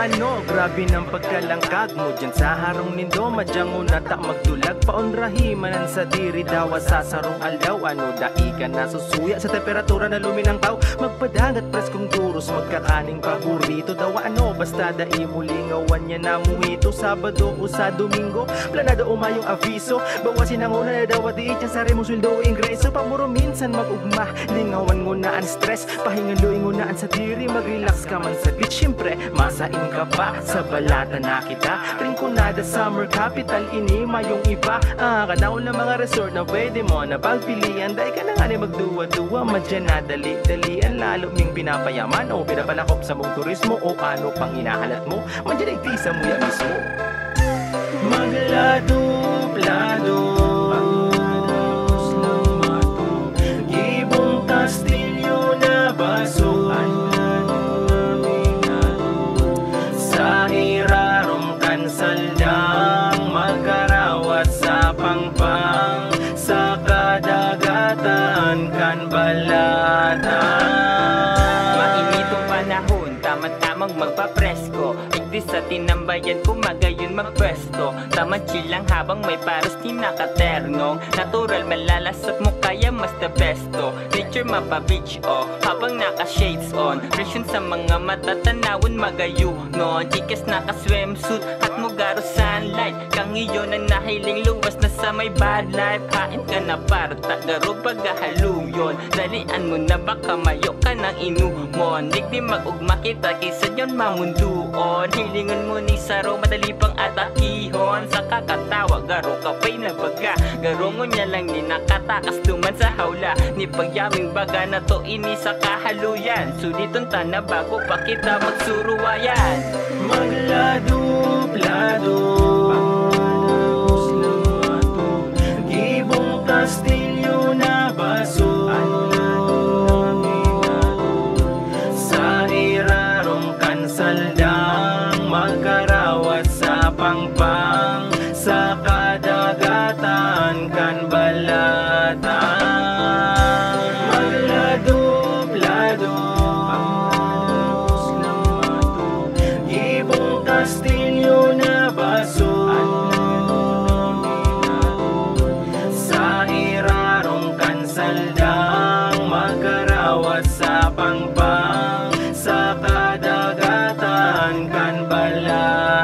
ano, grabe ng pagkalangkag mo dyan sa harong nindo, madyang unata magdulag paunrahi manan sa diri dawa sa sarong aldaw. Ano dai ka na susuya sa temperatura na luminang tao, magpadangat preskong duros magkakaning paborito dawa ano, basta dai mulingawan niya na muhito. Sabado o sa Domingo planado umayong aviso, bawasin ang una na dawa di ityan sa remong sweldo o ingreso. Pamuro minsan mag-ugma, lingawan ngunaan stress, pahingan luing ngunaan sa diri, mag-relax ka man sa beach. Siyempre masain ka pa sa balata na kita, Rinconada Summer Capital ini mayong iba. Kanaon na mga resort na pwede mo na pagpilian, dahil ka na nga ni magduwa-duwa, madyan na dali-dalian, lalo ming pinapayaman o pinapalakop sa mong turismo o ano pang inahalat mo, madyan ay tisa mo yan mismo. Maglado-plado gibong kastilyo na basuan, sa irarong kansaldang magkarawat sa pangpang, sa kadagatan kan balatan. Mainitong panahon, tamang magpapresko, igdis sa tinambayan ko magayon magpwesto. Tamad chill lang habang may paros di nakaternong, natural malalasap mo kaya mas the besto. Nature mapa-beach habang naka-shades on, presyon sa mga matatanawon magayunon. Chikas naka-swimsuit at mugaro sunlight, kang iyon ang nahiling luwas na sa may bad life. Hain ka na para tagaro paghahaluyon, dalian mo na baka mayo ka ng inumon. Digdi mag-ugma kita kaysa yon mamunduon, hilingon mo ni saro madali pang atakihon. Sa kakatawa garo kapay na baga, garongon niya lang ni nakatakas tuman sa hawla, ni pagyaming baga na to ini sa kahaluyan. Suliton ta na bago pa kita magsuruwayan. Maglado-plado gibong kastilyo na basuan, sa irarong kansaldang magkarawat sa pangpang, sa kadagatan kan balatan. Maglado-plado gibong kastilyo na basuan, sa irarong kansaldang magkarawat sa pangpang, sa kadagatan kan balatan.